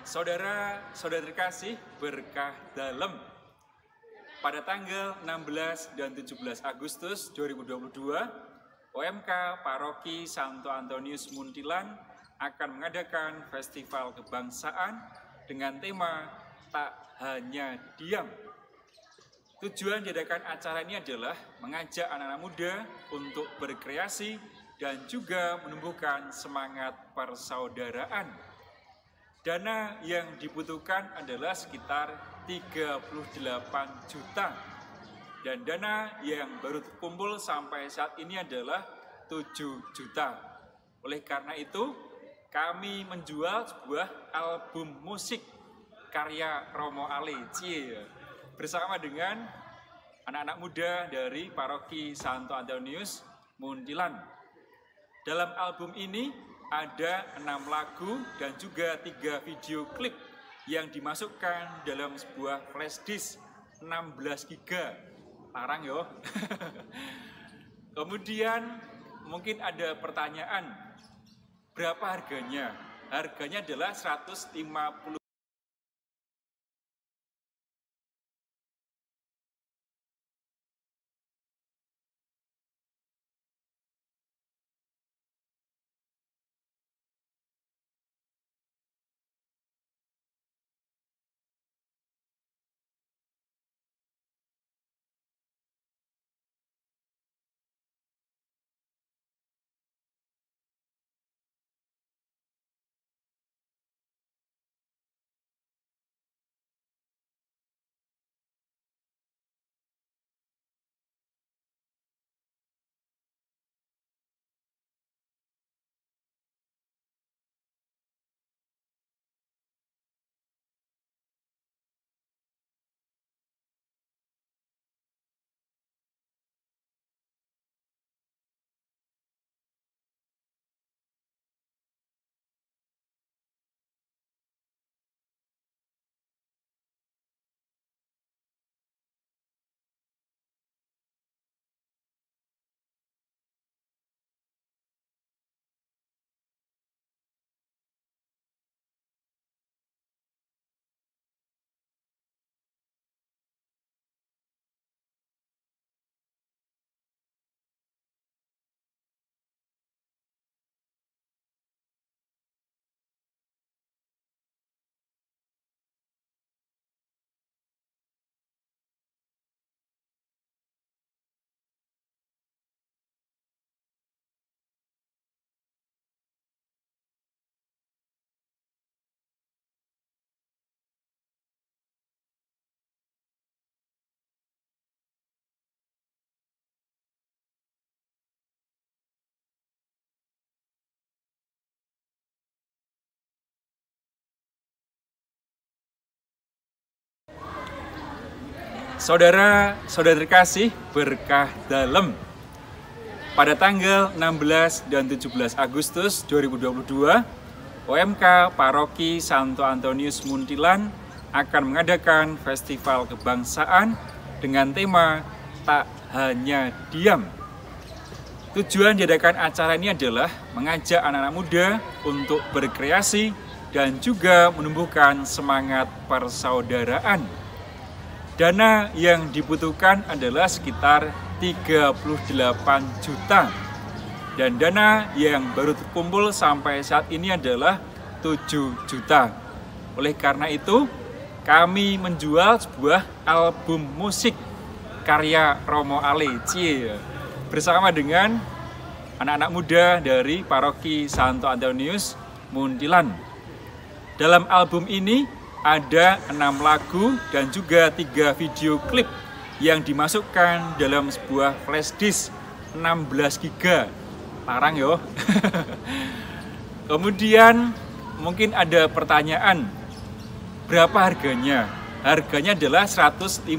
Saudara-saudara terkasih berkah dalam, pada tanggal 16 dan 17 Agustus 2022, OMK Paroki Santo Antonius Muntilan akan mengadakan festival kebangsaan dengan tema Tak Hanya Diam. Tujuan diadakan acara ini adalah mengajak anak-anak muda untuk berkreasi dan juga menumbuhkan semangat persaudaraan. Dana yang dibutuhkan adalah sekitar 38 juta. Dan dana yang baru terkumpul sampai saat ini adalah 7 juta. Oleh karena itu, kami menjual sebuah album musik karya Romo Ale bersama dengan anak-anak muda dari Paroki Santo Antonius Muntilan. Dalam album ini ada 6 lagu dan juga 3 video klip yang dimasukkan dalam sebuah flash disk 16 GB. Larang yo. Kemudian mungkin ada pertanyaan, berapa harganya? Harganya adalah 150. Saudara-saudara terkasih berkah dalam, pada tanggal 16 dan 17 Agustus 2022, OMK Paroki Santo Antonius Muntilan akan mengadakan festival kebangsaan dengan tema Tak Hanya Diam. Tujuan diadakan acara ini adalah mengajak anak-anak muda untuk berkreasi dan juga menumbuhkan semangat persaudaraan. Dana yang dibutuhkan adalah sekitar 38 juta. Dan dana yang baru terkumpul sampai saat ini adalah 7 juta. Oleh karena itu, kami menjual sebuah album musik karya Romo Ale bersama dengan anak-anak muda dari Paroki Santo Antonius Muntilan. Dalam album ini ada 6 lagu dan juga 3 video klip yang dimasukkan dalam sebuah flash disk 16 GB. Larang yo. Kemudian mungkin ada pertanyaan, berapa harganya? Harganya adalah 150.000.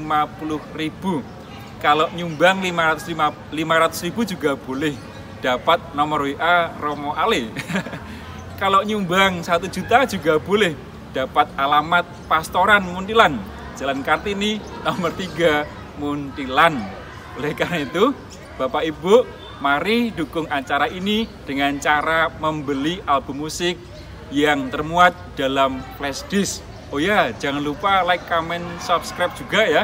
Kalau nyumbang 500.000 juga boleh, dapat nomor WA Romo Ale. Kalau nyumbang 1 juta juga boleh, dapat alamat Pastoran Muntilan, Jalan Kartini nomor 3 Muntilan. Oleh karena itu, Bapak Ibu, mari dukung acara ini dengan cara membeli album musik yang termuat dalam flash disk. Oh ya, jangan lupa like, comment, subscribe juga ya.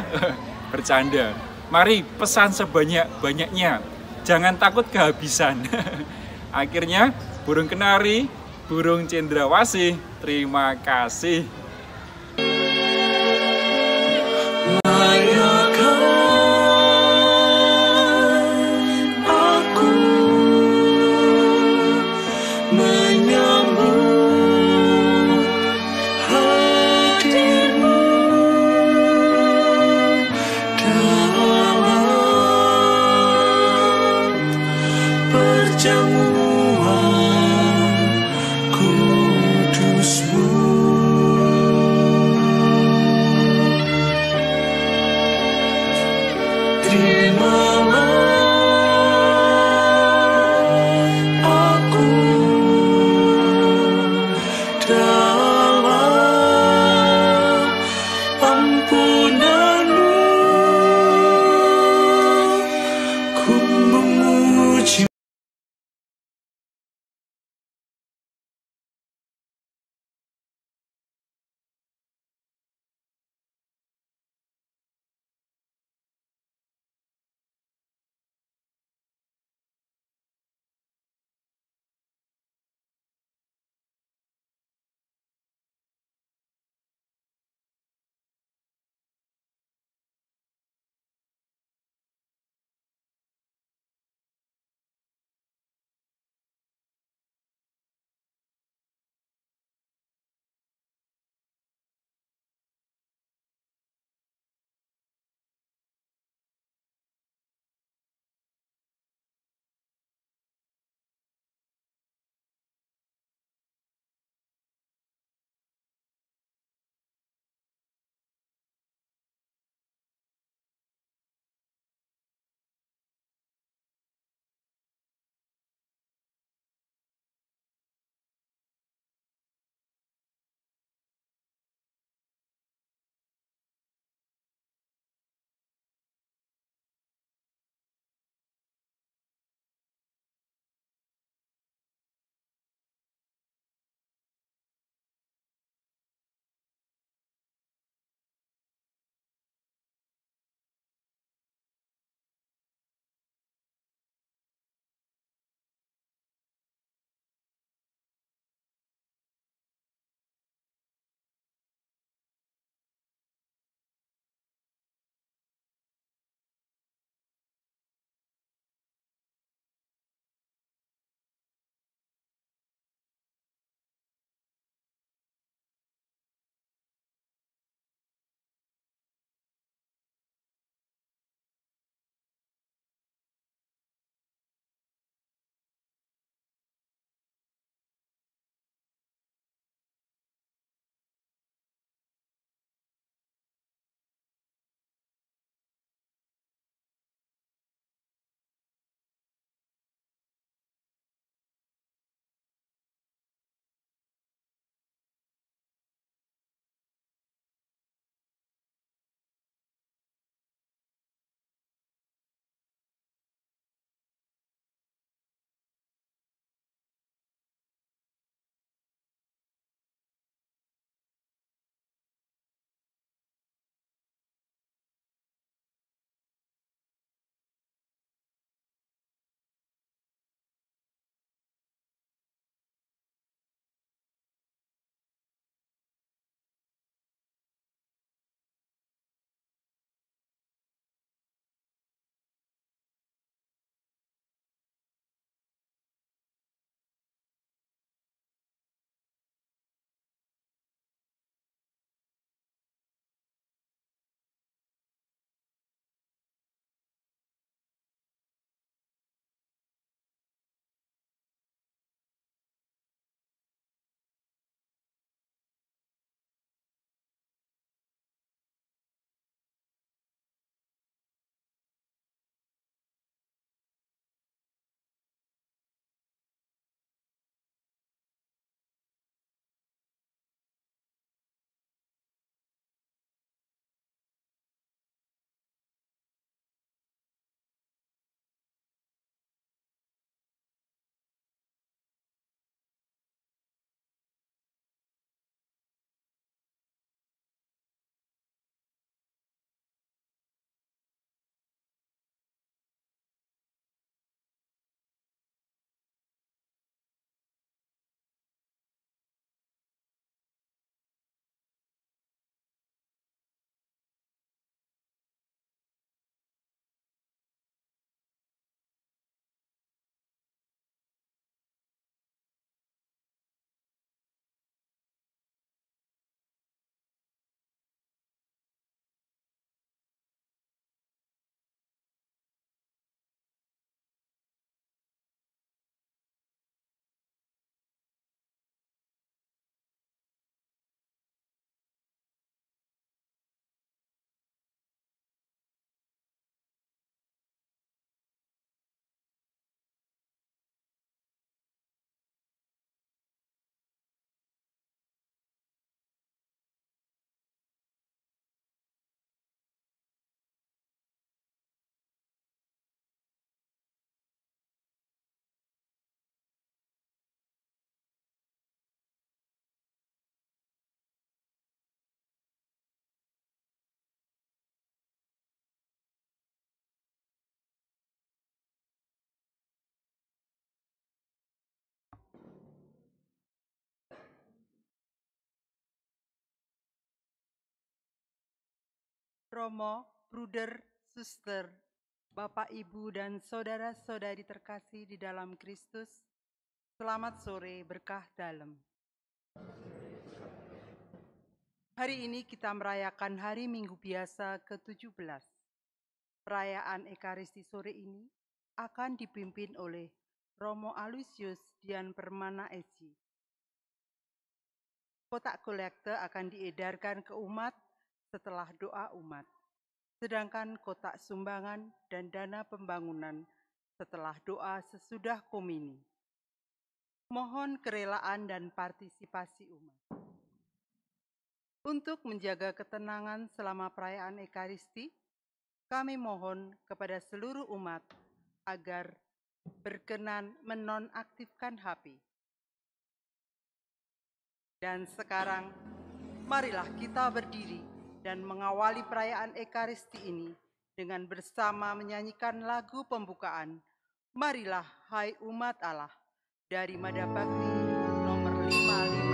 Bercanda. Mari pesan sebanyak-banyaknya. Jangan takut kehabisan. Akhirnya, burung kenari, burung cendrawasih, terima kasih. Perjamuan kudus-Mu. Romo, Bruder, Suster, Bapak, Ibu, dan saudara-saudari terkasih di dalam Kristus, selamat sore berkah dalam. Hari ini kita merayakan hari Minggu Biasa ke-17. Perayaan Ekaristi sore ini akan dipimpin oleh Romo Aloysius Dian Permana SJ. Kotak kolekte akan diedarkan ke umat setelah doa umat, sedangkan kotak sumbangan dan dana pembangunan setelah doa sesudah komini. Mohon kerelaan dan partisipasi umat. Untuk menjaga ketenangan selama perayaan Ekaristi, kami mohon kepada seluruh umat agar berkenan menonaktifkan HP. Dan sekarang, marilah kita berdiri dan mengawali perayaan Ekaristi ini dengan bersama menyanyikan lagu pembukaan Marilah Hai Umat Allah dari Mada Bakti nomor 551.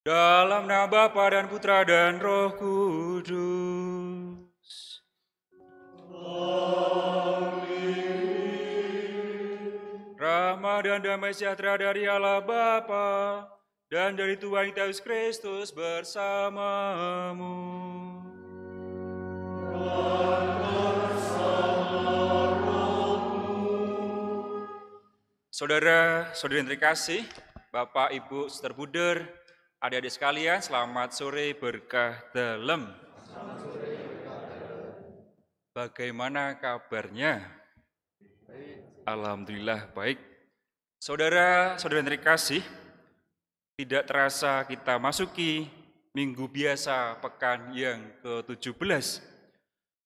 Dalam nama Bapa dan Putra dan Roh Kudus. Amin. Rahmat dan damai sejahtera dari Allah Bapa dan dari Tuhan kita Yesus Kristus bersamamu. Saudara-saudari yang terkasih, Bapak, Ibu, Suster Buder, adik-adik sekalian, selamat sore berkah dalam. Bagaimana kabarnya? Alhamdulillah baik. Saudara-saudari yang terkasih, tidak terasa kita masuki Minggu Biasa pekan yang ke-17.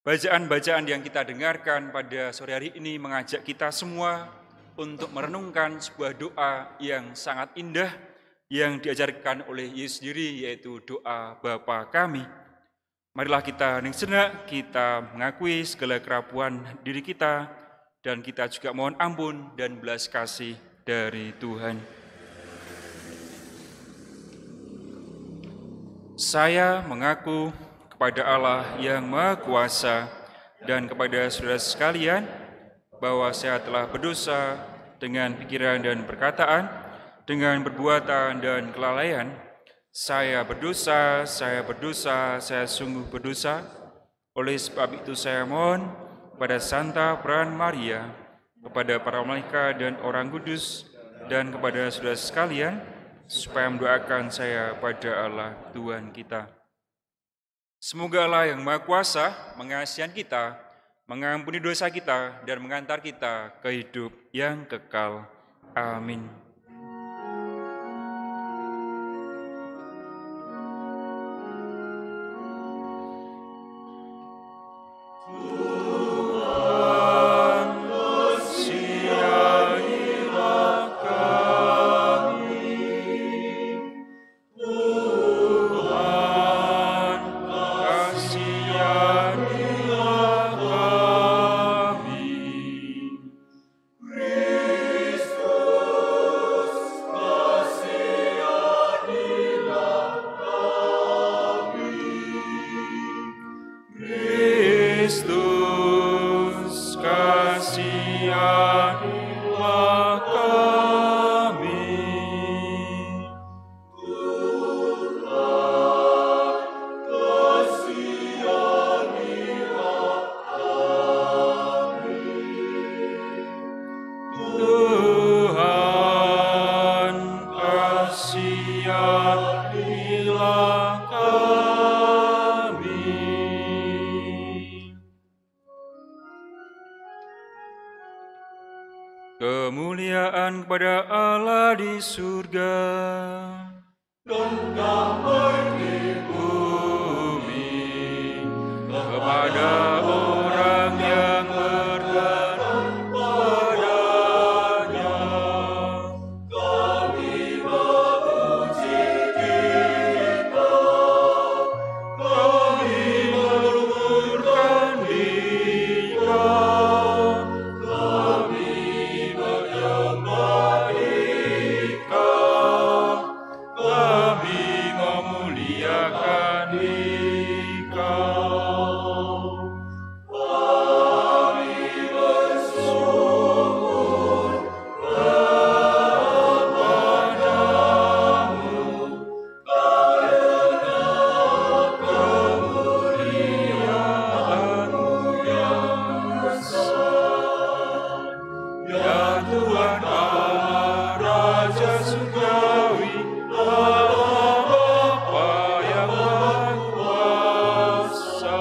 Bacaan-bacaan yang kita dengarkan pada sore hari ini mengajak kita semua untuk merenungkan sebuah doa yang sangat indah yang diajarkan oleh Yesus sendiri, yaitu doa Bapa kami. Marilah kita hening sejenak, kita mengakui segala kerapuan diri kita, dan kita juga mohon ampun dan belas kasih dari Tuhan. Saya mengaku kepada Allah yang Maha Kuasa dan kepada saudara sekalian bahwa saya telah berdosa dengan pikiran dan perkataan, dengan perbuatan dan kelalaian. Saya berdosa, saya sungguh berdosa. Oleh sebab itu saya mohon kepada Santa Peran Maria, kepada para malaikat dan orang kudus, dan kepada saudara sekalian, supaya mendoakan saya pada Allah Tuhan kita. Semoga Allah yang Maha Kuasa mengasihi kita, mengampuni dosa kita, dan mengantar kita ke hidup yang kekal. Amin. Kristus Kemuliaan kepada Allah di surga, dan damai di bumi, kepada orang yang berkenan padanya. kami memuji Kita, Kami meluhurkan Dikau, kami menyembah Dikau, kami memuliakan Dikau. kami bersyukur kepadamu karena kemuliaan-Mu yang besar. Ya Tuhan Allah, Raja Surgawi, Allah Bapa yang Maha Kuasa.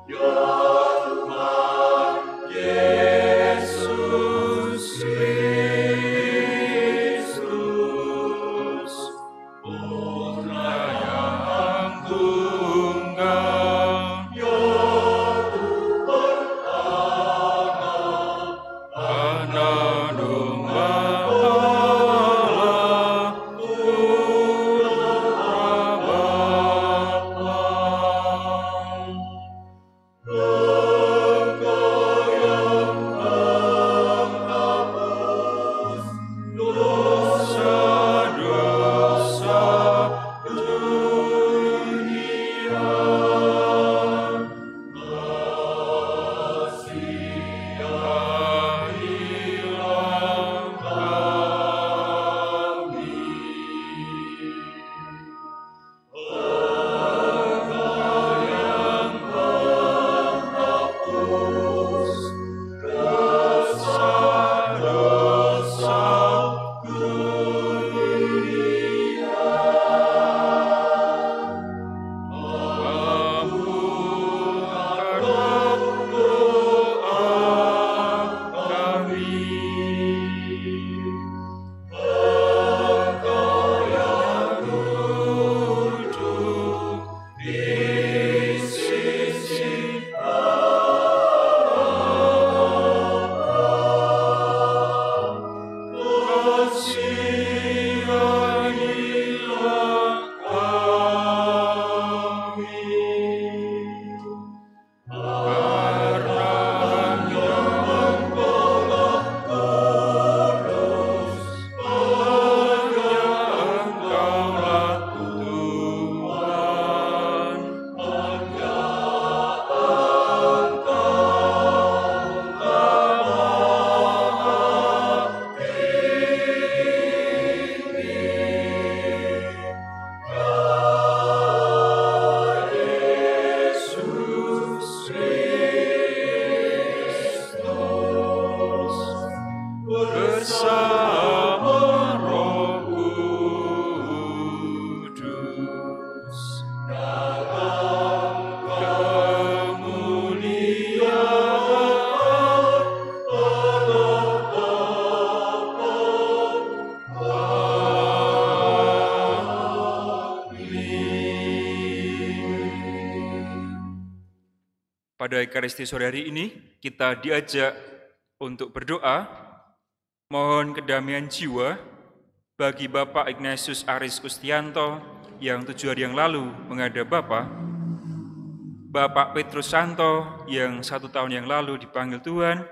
Ya Tuhan Yesus Kristus, Putra yang tunggal, Anak domba Allah, Putra Bapa. Engkau yang menghapus Dosa-dosa dunia, kasihilah kami. Engkau yang menghapus dosa-dosa dunia, kabulkanlah doa kami. Engkau yang duduk di sisi kasihanilah kami. Karena hanya Engkaulah kudus, hanya Engkaulah Tuhan, hanya Yesus Kristus bersama Roh Kudus dalam kemuliaan Allah Bapa. Pada Ekaristi sore hari ini, kita diajak untuk berdoa, mohon kedamaian jiwa bagi Bapak Ignatius Aris Kustianto yang 7 hari yang lalu menghadap Bapak Petrus Santo yang 1 tahun yang lalu dipanggil Tuhan,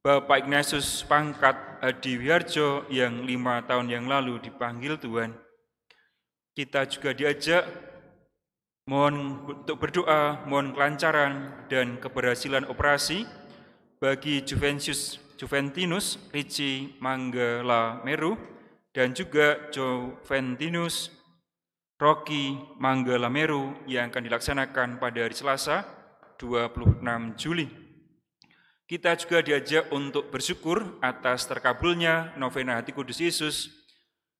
Bapak Ignatius Pangkat Hadi Wiharjo yang 5 tahun yang lalu dipanggil Tuhan. Kita juga diajak mohon untuk berdoa, mohon kelancaran dan keberhasilan operasi bagi Juventinus Ricci Manggala Meru dan juga Juventinus Rocky Manggala Meru yang akan dilaksanakan pada hari Selasa 26 Juli. Kita juga diajak untuk bersyukur atas terkabulnya novena Hati Kudus Yesus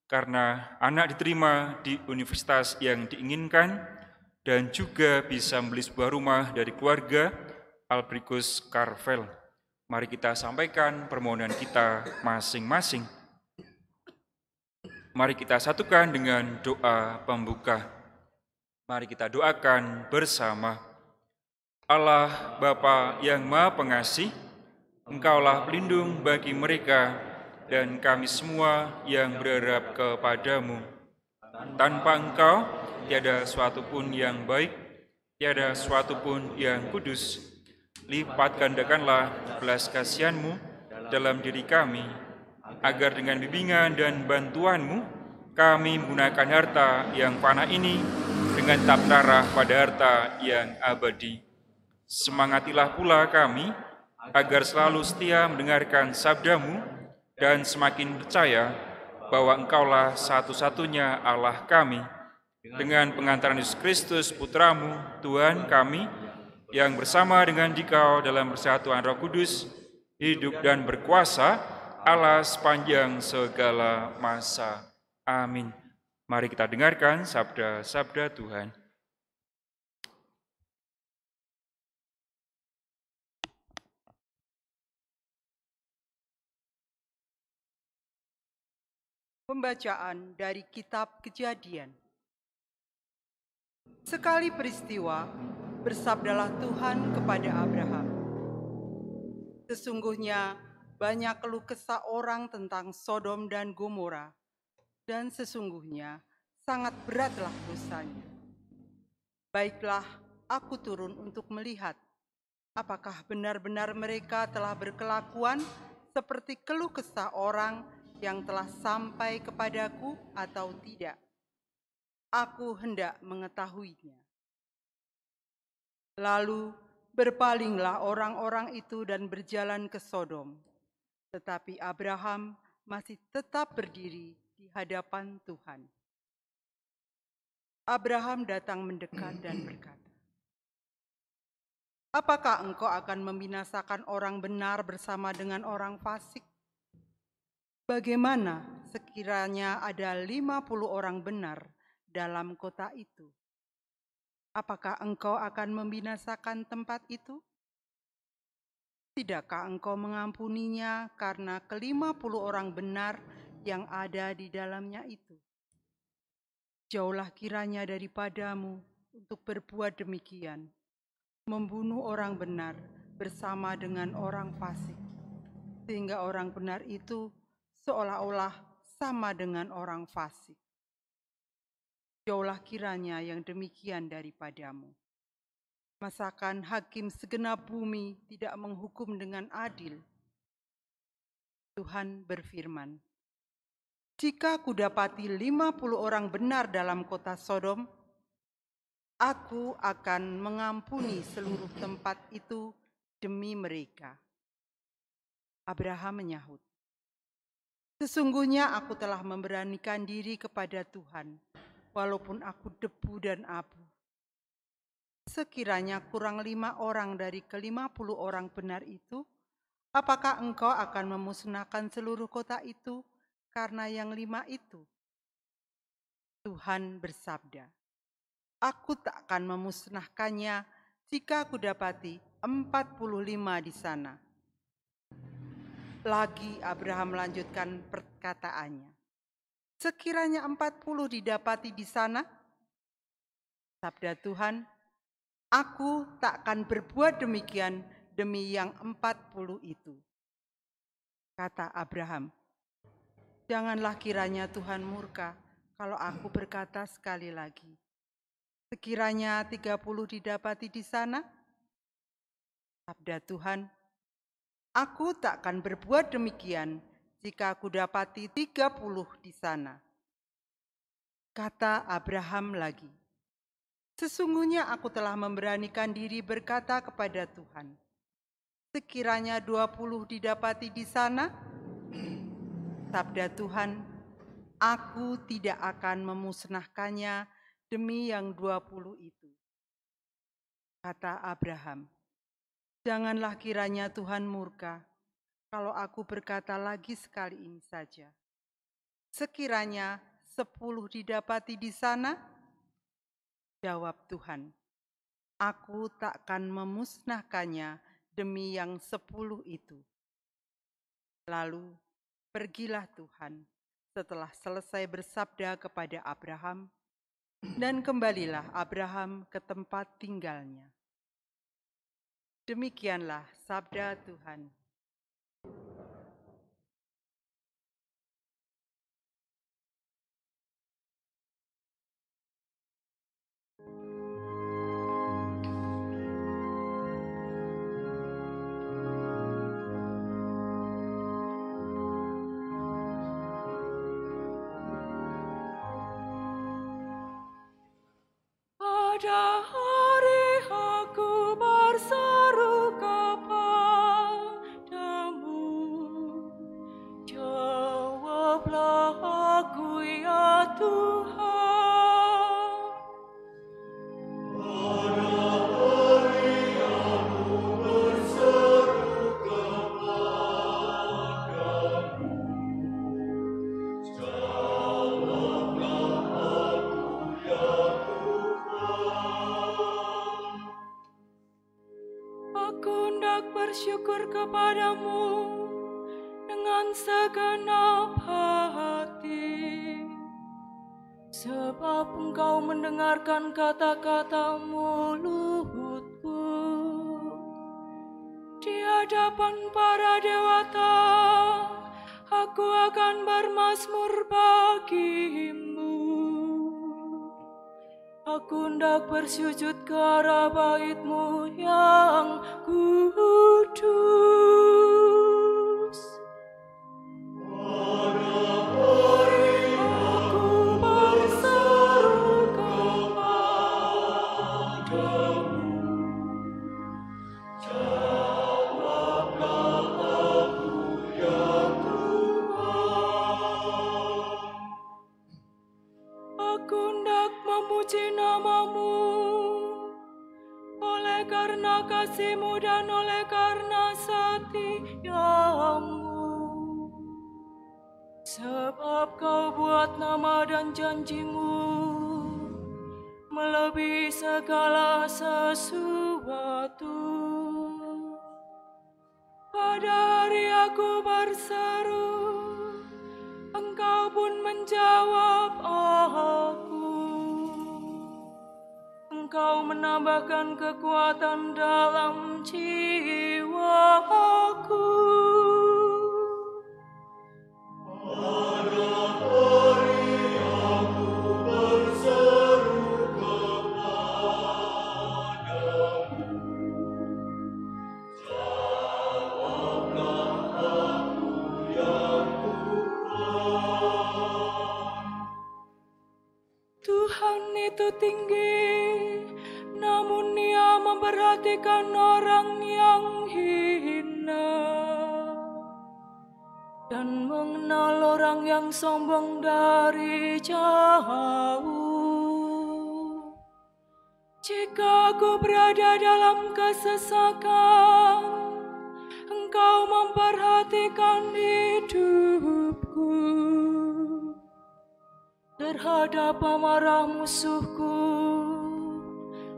karena anak diterima di universitas yang diinginkan dan juga bisa membeli sebuah rumah dari keluarga Albricus Carvel. Mari kita sampaikan permohonan kita masing-masing. Mari kita satukan dengan doa pembuka. Mari kita doakan bersama. Allah Bapa yang Maha Pengasih, Engkaulah pelindung bagi mereka dan kami semua yang berharap kepadamu. Tanpa Engkau, tiada suatu pun yang baik, tiada suatu pun yang kudus. Lipat gandakanlah belas kasihan-Mu dalam diri kami, agar dengan bimbingan dan bantuan-Mu, kami menggunakan harta yang fana ini dengan taptara pada harta yang abadi. Semangatilah pula kami, agar selalu setia mendengarkan sabda-Mu dan semakin percaya bahwa Engkaulah satu-satunya Allah kami. Dengan pengantaran Yesus Kristus, Putra-Mu, Tuhan kami, yang bersama dengan Dikau dalam persatuan Roh Kudus, hidup dan berkuasa, Allah sepanjang segala masa. Amin. Mari kita dengarkan sabda-sabda Tuhan. Pembacaan dari Kitab Kejadian. Sekali peristiwa, bersabdalah Tuhan kepada Abraham, "Sesungguhnya banyak keluh kesah orang tentang Sodom dan Gomora, dan sesungguhnya sangat beratlah dosanya. Baiklah, aku turun untuk melihat apakah benar-benar mereka telah berkelakuan seperti keluh kesah orang yang telah sampai kepadaku atau tidak. Aku hendak mengetahuinya." Lalu berpalinglah orang-orang itu dan berjalan ke Sodom. Tetapi Abraham masih tetap berdiri di hadapan Tuhan. Abraham datang mendekat dan berkata, "Apakah engkau akan membinasakan orang benar bersama dengan orang fasik? Bagaimana sekiranya ada 50 orang benar dalam kota itu? Apakah engkau akan membinasakan tempat itu? Tidakkah engkau mengampuninya karena ke-50 orang benar yang ada di dalamnya itu? Jauhlah kiranya daripadamu untuk berbuat demikian, membunuh orang benar bersama dengan orang fasik, sehingga orang benar itu seolah-olah sama dengan orang fasik. Jauhlah kiranya yang demikian daripadamu. Masakan hakim segenap bumi tidak menghukum dengan adil?" Tuhan berfirman, "Jika kudapati 50 orang benar dalam kota Sodom, aku akan mengampuni seluruh tempat itu demi mereka." Abraham menyahut, "Sesungguhnya aku telah memberanikan diri kepada Tuhan, walaupun aku debu dan abu. Sekiranya kurang 5 orang dari ke-50 orang benar itu, apakah engkau akan memusnahkan seluruh kota itu karena yang 5 itu?" Tuhan bersabda, "Aku tak akan memusnahkannya jika kudapati 45 di sana." Lagi Abraham melanjutkan perkataannya, "Sekiranya 40 didapati di sana," sabda Tuhan, "aku tak akan berbuat demikian demi yang 40 itu." Kata Abraham, "Janganlah kiranya Tuhan murka kalau aku berkata sekali lagi, sekiranya 30 didapati di sana." Sabda Tuhan, "Aku tak akan berbuat demikian jika aku dapati 30 di sana." Kata Abraham lagi, "Sesungguhnya aku telah memberanikan diri berkata kepada Tuhan, sekiranya 20 didapati di sana." Sabda Tuhan, "Aku tidak akan memusnahkannya demi yang 20 itu." Kata Abraham, "Janganlah kiranya Tuhan murka kalau aku berkata lagi sekali ini saja, sekiranya 10 didapati di sana." Jawab Tuhan, "Aku tak akan memusnahkannya demi yang 10 itu. Lalu pergilah Tuhan setelah selesai bersabda kepada Abraham, dan kembalilah Abraham ke tempat tinggalnya. Demikianlah sabda Tuhan. Pada hari aku berseru kepadamu, jawablah aku ya Tuhan. Bersyukur kepadamu dengan segenap hati, sebab Engkau mendengarkan kata-kata mulutku. Di hadapan para dewata, aku akan bermazmur bagimu. Aku hendak bersujud ke arah bait-Mu yang kudus. Aku berseru kepadamu, jawablah aku ya Tuhan. Aku hendak memuji nama-Mu, oleh karena kasih-Mu dan oleh karena setia-Mu. Sebab Kau buat nama dan janji-Mu melebihi segala sesuatu. Pada hari aku berseru, Engkau pun menjawab aku. Engkau menambahkan kekuatan dalam jiwaku. Pada hari aku berseru kepadamu, jawablah aku ya Tuhan. Tuhan itu tinggi, namun Ia memperhatikan orang yang hina, dan mengenal orang yang sombong dari jauh. Jika aku berada dalam kesesakan, Engkau memperhatikan hidupku. Terhadap amarah musuhku,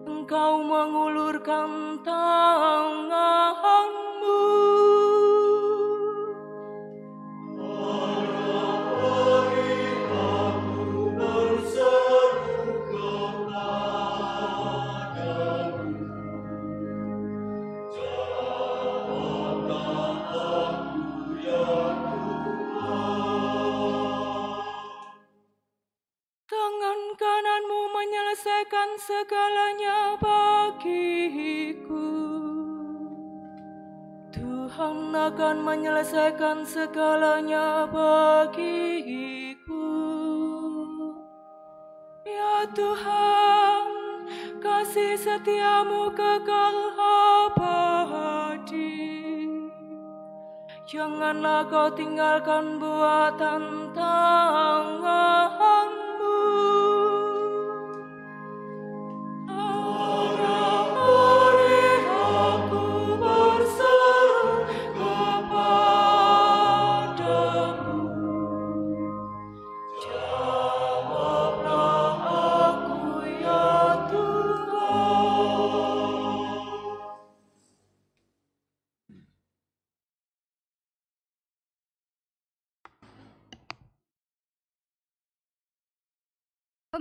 Engkau mengulurkan tangan-Mu. Menyelesaikan segalanya bagiku. Tuhan akan menyelesaikan segalanya bagiku. Ya Tuhan, kasih setia-Mu kekal abadi. Janganlah Kau tinggalkan buatan tangan-Mu.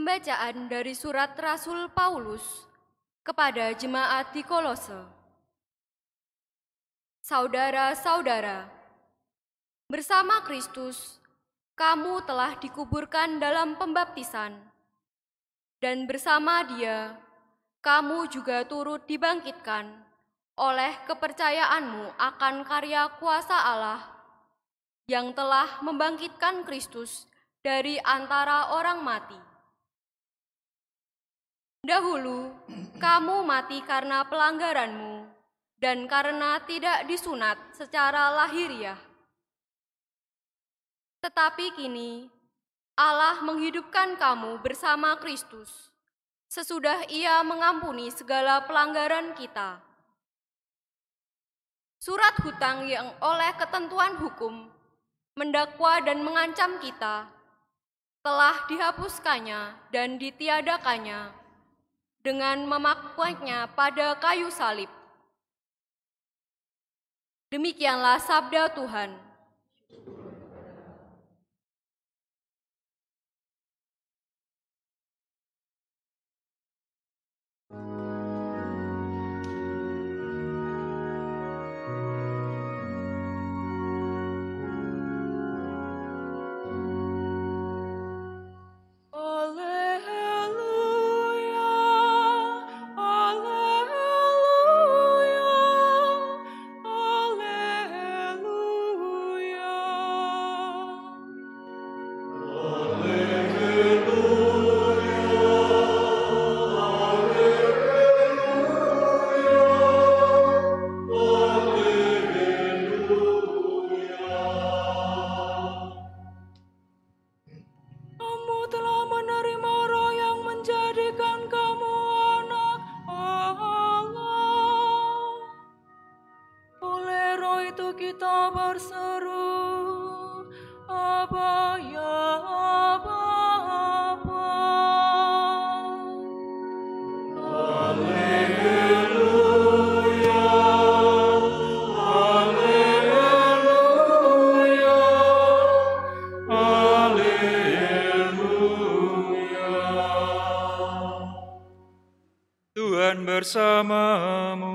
Pembacaan dari surat Rasul Paulus kepada jemaat di Kolose. Saudara-saudara, bersama Kristus, kamu telah dikuburkan dalam pembaptisan, dan bersama Dia, kamu juga turut dibangkitkan oleh kepercayaanmu akan karya kuasa Allah yang telah membangkitkan Kristus dari antara orang mati. Dahulu, kamu mati karena pelanggaranmu dan karena tidak disunat secara lahiriah. Tetapi kini, Allah menghidupkan kamu bersama Kristus, sesudah Ia mengampuni segala pelanggaran kita. Surat hutang yang oleh ketentuan hukum mendakwa dan mengancam kita telah dihapuskannya dan ditiadakannya dengan memakukannya pada kayu salib. Demikianlah sabda Tuhan. Tuhan bersamamu.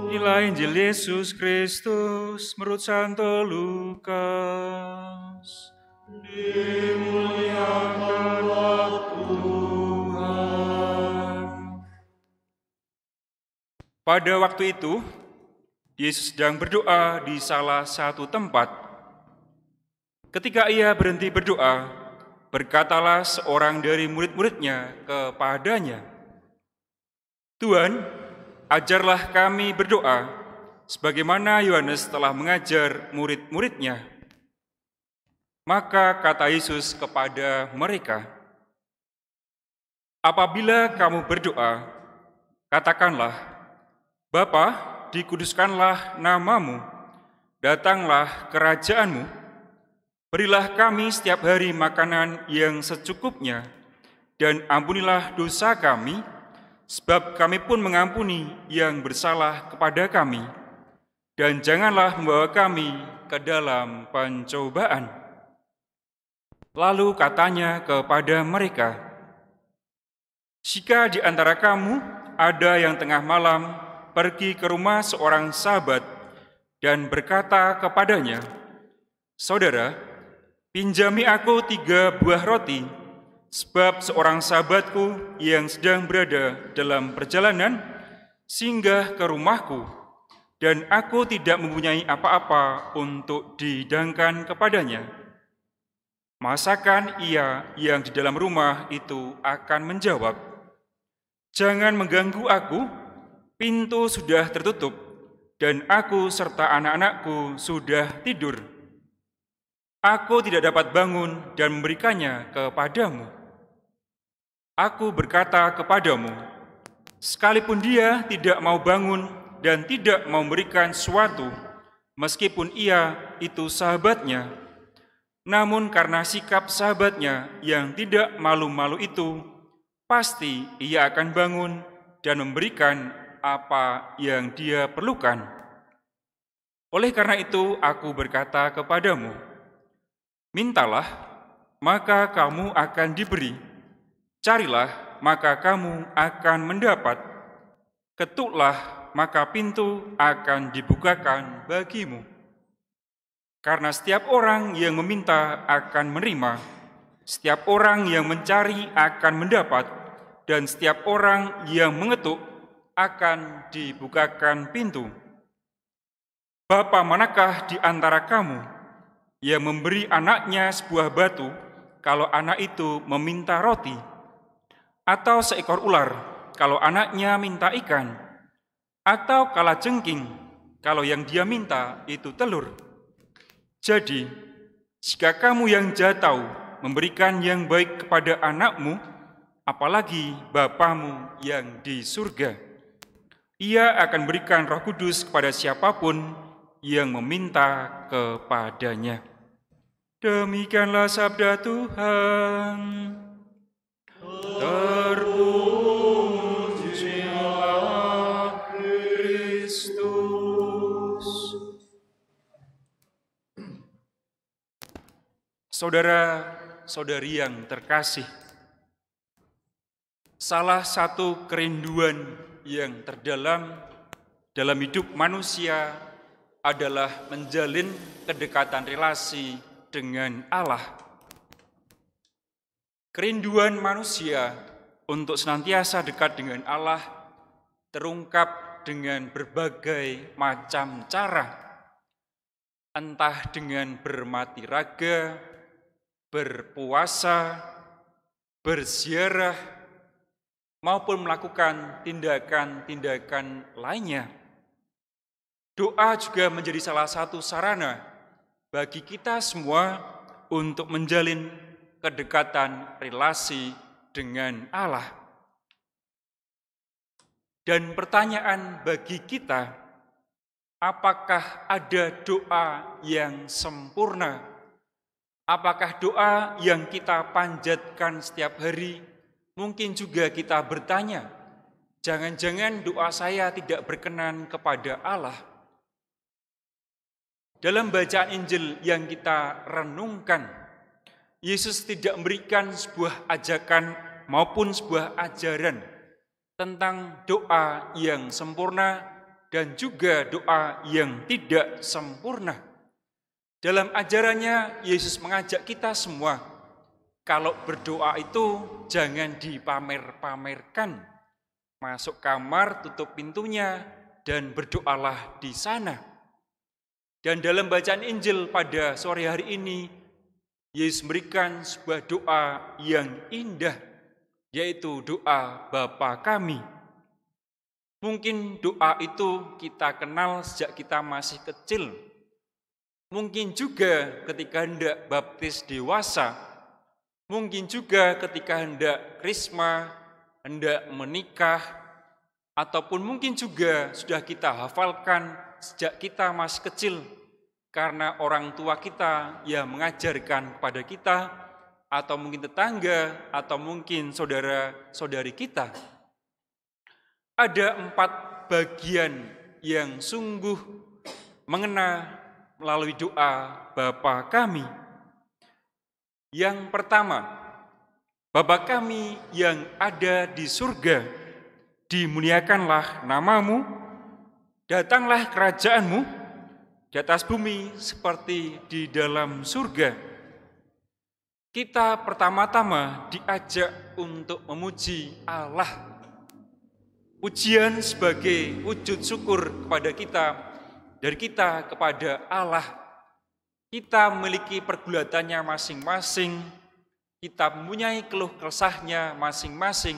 Inilah Injil Yesus Kristus menurut Santo Lukas. Dimuliakanlah Tuhan. Pada waktu itu, Yesus sedang berdoa di salah satu tempat. Ketika ia berhenti berdoa, berkatalah seorang dari murid-muridnya kepadanya, "Tuhan, ajarlah kami berdoa, sebagaimana Yohanes telah mengajar murid-muridnya." Maka kata Yesus kepada mereka, "Apabila kamu berdoa, katakanlah, Bapa, dikuduskanlah namamu, datanglah kerajaanmu. Berilah kami setiap hari makanan yang secukupnya, dan ampunilah dosa kami, sebab kami pun mengampuni yang bersalah kepada kami. Dan janganlah membawa kami ke dalam pencobaan." Lalu katanya kepada mereka, "Jika di antara kamu ada yang tengah malam pergi ke rumah seorang sahabat dan berkata kepadanya, 'Saudara, pinjami aku 3 buah roti, sebab seorang sahabatku yang sedang berada dalam perjalanan singgah ke rumahku, dan aku tidak mempunyai apa-apa untuk dihidangkan kepadanya.' Masakan ia yang di dalam rumah itu akan menjawab, 'Jangan mengganggu aku, pintu sudah tertutup, dan aku serta anak-anakku sudah tidur. Aku tidak dapat bangun dan memberikannya kepadamu.' Aku berkata kepadamu, sekalipun dia tidak mau bangun dan tidak mau memberikan sesuatu, meskipun ia itu sahabatnya, namun karena sikap sahabatnya yang tidak malu-malu itu, pasti ia akan bangun dan memberikan apa yang dia perlukan. Oleh karena itu, aku berkata kepadamu, mintalah, maka kamu akan diberi. Carilah, maka kamu akan mendapat. Ketuklah, maka pintu akan dibukakan bagimu. Karena setiap orang yang meminta akan menerima, setiap orang yang mencari akan mendapat, dan setiap orang yang mengetuk akan dibukakan pintu. Bapa manakah di antara kamu yang memberi anaknya sebuah batu kalau anak itu meminta roti? Atau seekor ular kalau anaknya minta ikan? Atau kalajengking kalau yang dia minta itu telur? Jadi, jika kamu yang jahat tahu memberikan yang baik kepada anakmu, apalagi Bapamu yang di surga, Ia akan berikan Roh Kudus kepada siapapun yang meminta kepadanya. Demikianlah sabda Tuhan. Terpujilah Kristus. Saudara-saudari yang terkasih, salah satu kerinduan yang terdalam dalam hidup manusia adalah menjalin kedekatan relasi dengan Allah. Kerinduan manusia untuk senantiasa dekat dengan Allah terungkap dengan berbagai macam cara, entah dengan bermati raga, berpuasa, berziarah, maupun melakukan tindakan-tindakan lainnya. Doa juga menjadi salah satu sarana bagi kita semua untuk menjalin kedekatan relasi dengan Allah. Dan pertanyaan bagi kita, apakah ada doa yang sempurna? Apakah doa yang kita panjatkan setiap hari? Mungkin juga kita bertanya, jangan-jangan doa saya tidak berkenan kepada Allah. Dalam bacaan Injil yang kita renungkan, Yesus tidak memberikan sebuah ajakan maupun sebuah ajaran tentang doa yang sempurna dan juga doa yang tidak sempurna. Dalam ajarannya, Yesus mengajak kita semua, kalau berdoa itu jangan dipamer-pamerkan. Masuk kamar, tutup pintunya, dan berdoalah di sana. Dan dalam bacaan Injil pada sore hari ini, Yesus memberikan sebuah doa yang indah, yaitu doa Bapa kami. Mungkin doa itu kita kenal sejak kita masih kecil. Mungkin juga ketika hendak baptis dewasa. Mungkin juga ketika hendak krisma, hendak menikah, ataupun mungkin juga sudah kita hafalkan sejak kita masih kecil, karena orang tua kita yang mengajarkan kepada kita, atau mungkin tetangga, atau mungkin saudara-saudari kita. Ada 4 bagian yang sungguh mengena melalui doa Bapa kami. Yang pertama, Bapa kami yang ada di surga, dimuliakanlah namamu, datanglah kerajaanmu di atas bumi seperti di dalam surga. Kita pertama-tama diajak untuk memuji Allah. Pujian sebagai wujud syukur kepada kita, dari kita kepada Allah. Kita memiliki pergulatannya masing-masing, kita mempunyai keluh kesahnya masing-masing.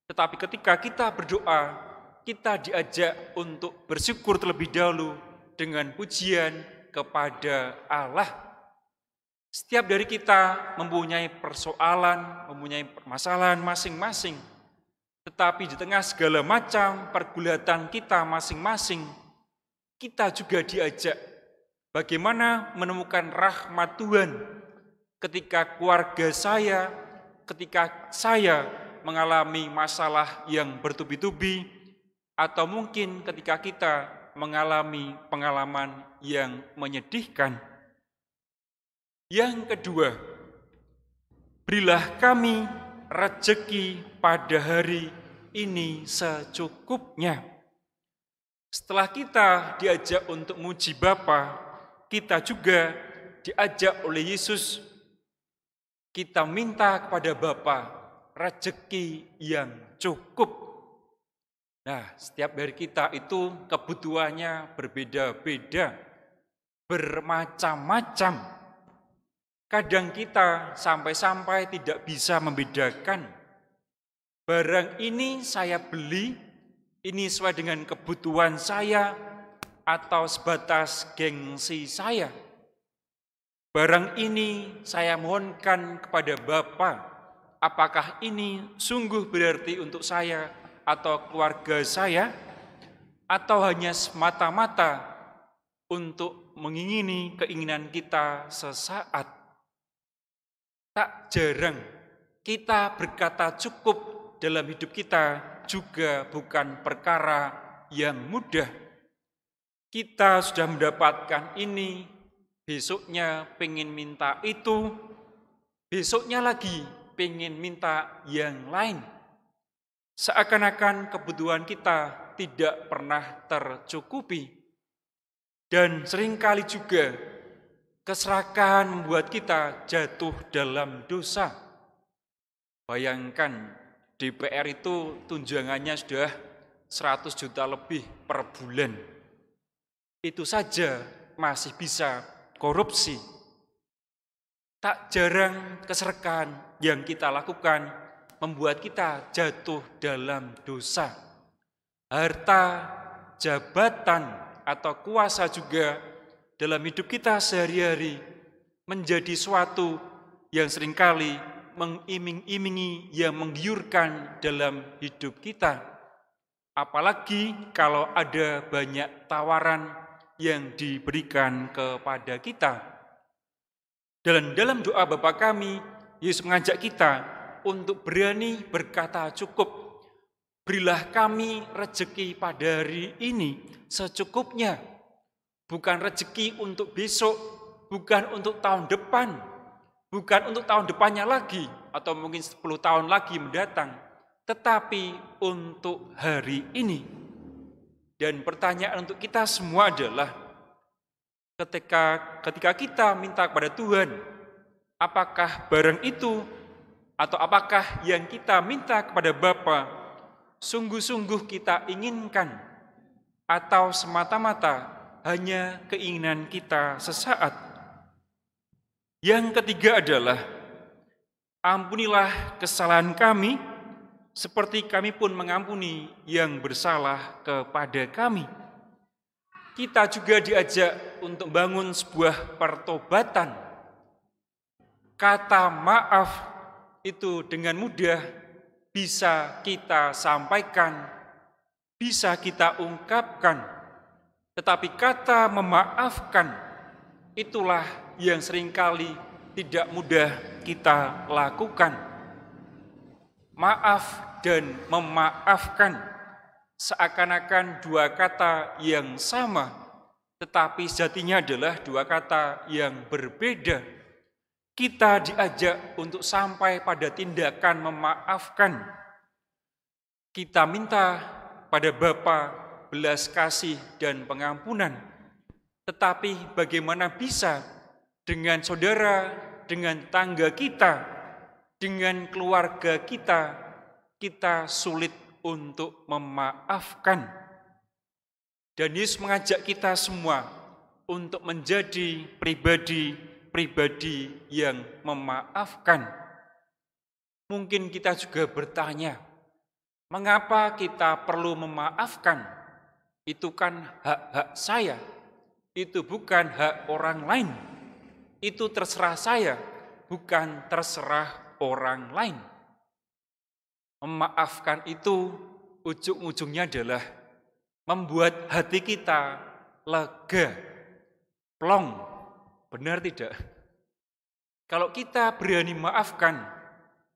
Tetapi ketika kita berdoa, kita diajak untuk bersyukur terlebih dahulu dengan pujian kepada Allah. Setiap dari kita mempunyai persoalan, mempunyai permasalahan masing-masing. Tetapi di tengah segala macam pergulatan kita masing-masing, kita juga diajak bagaimana menemukan rahmat Tuhan ketika keluarga saya, ketika saya mengalami masalah yang bertubi-tubi, atau mungkin ketika kita mengalami pengalaman yang menyedihkan. Yang kedua, berilah kami rejeki pada hari ini secukupnya. Setelah kita diajak untuk muji Bapa, kita juga diajak oleh Yesus. Kita minta kepada Bapa rejeki yang cukup. Nah, setiap dari kita itu kebutuhannya berbeda-beda, bermacam-macam. Kadang kita sampai-sampai tidak bisa membedakan. Barang ini saya beli, ini sesuai dengan kebutuhan saya atau sebatas gengsi saya. Barang ini saya mohonkan kepada Bapa, apakah ini sungguh berarti untuk saya atau keluarga saya, atau hanya semata-mata untuk mengingini keinginan kita sesaat. Tak jarang kita berkata cukup dalam hidup kita juga bukan perkara yang mudah. Kita sudah mendapatkan ini, besoknya pengen minta itu, besoknya lagi pengen minta yang lain. Seakan-akan kebutuhan kita tidak pernah tercukupi. Dan seringkali juga keserakahan membuat kita jatuh dalam dosa. Bayangkan DPR itu tunjangannya sudah 100 juta lebih per bulan. Itu saja masih bisa korupsi. Tak jarang keserakahan yang kita lakukan membuat kita jatuh dalam dosa. Harta, jabatan, atau kuasa juga dalam hidup kita sehari-hari menjadi suatu yang seringkali mengiming-imingi, yang menggiurkan dalam hidup kita. Apalagi kalau ada banyak tawaran yang diberikan kepada kita. Dan dalam doa Bapa kami, Yesus mengajak kita untuk berani berkata cukup. Berilah kami rejeki pada hari ini secukupnya. Bukan rejeki untuk besok, bukan untuk tahun depan, bukan untuk tahun depannya lagi, atau mungkin 10 tahun lagi mendatang, tetapi untuk hari ini. Dan pertanyaan untuk kita semua adalah, ketika kita minta kepada Tuhan, apakah barang itu atau apakah yang kita minta kepada Bapa sungguh-sungguh kita inginkan, atau semata-mata hanya keinginan kita sesaat? Yang ketiga adalah, ampunilah kesalahan kami, seperti kami pun mengampuni yang bersalah kepada kami. Kita juga diajak untuk bangun sebuah pertobatan. Kata maaf itu dengan mudah bisa kita sampaikan, bisa kita ungkapkan. Tetapi kata memaafkan, itulah yang seringkali tidak mudah kita lakukan. Maaf dan memaafkan seakan-akan dua kata yang sama, tetapi sejatinya adalah dua kata yang berbeda. Kita diajak untuk sampai pada tindakan memaafkan. Kita minta pada Bapa belas kasih dan pengampunan. Tetapi bagaimana bisa dengan saudara, dengan tangga kita, dengan keluarga kita sulit untuk memaafkan. Dan Yesus mengajak kita semua untuk menjadi pribadi yang memaafkan. Mungkin kita juga bertanya, mengapa kita perlu memaafkan? Itu kan hak-hak saya, itu bukan hak orang lain. Itu terserah saya, bukan terserah orang lain. Memaafkan itu ujung-ujungnya adalah membuat hati kita lega, plong. Benar tidak? Kalau kita berani maafkan,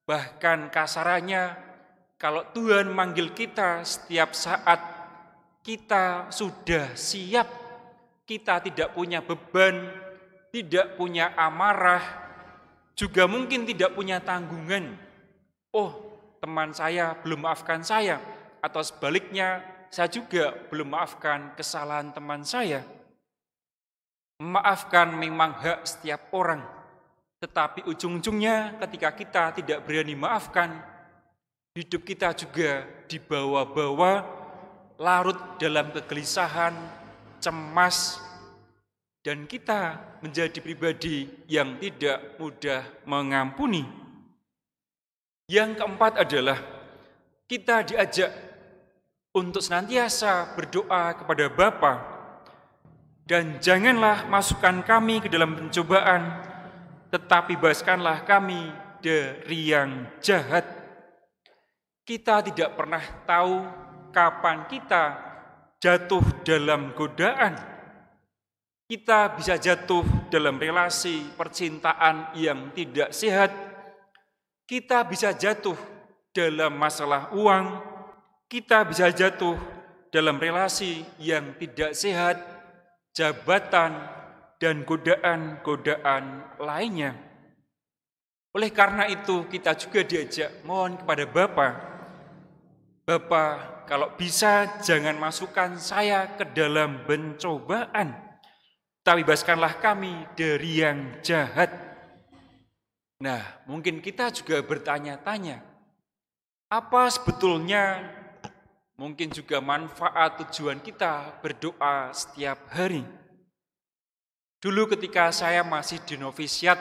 bahkan kasarannya, kalau Tuhan manggil kita setiap saat, kita sudah siap, kita tidak punya beban, tidak punya amarah, juga mungkin tidak punya tanggungan. Oh, teman saya belum maafkan saya, atau sebaliknya, saya juga belum maafkan kesalahan teman saya. Memaafkan memang hak setiap orang, tetapi ujung-ujungnya ketika kita tidak berani maafkan, hidup kita juga dibawa-bawa, larut dalam kegelisahan, cemas, dan kita menjadi pribadi yang tidak mudah mengampuni. Yang keempat adalah kita diajak untuk senantiasa berdoa kepada Bapa, dan janganlah masukkan kami ke dalam pencobaan, tetapi bebaskanlah kami dari yang jahat. Kita tidak pernah tahu kapan kita jatuh dalam godaan. Kita bisa jatuh dalam relasi percintaan yang tidak sehat. Kita bisa jatuh dalam masalah uang. Kita bisa jatuh dalam relasi yang tidak sehat, jabatan, dan godaan-godaan lainnya. Oleh karena itu, kita juga diajak mohon kepada Bapa, Bapa, kalau bisa jangan masukkan saya ke dalam pencobaan, tapi bebaskanlah kami dari yang jahat. Nah, mungkin kita juga bertanya-tanya, apa sebetulnya mungkin juga manfaat tujuan kita berdoa setiap hari? Dulu ketika saya masih di novisiat,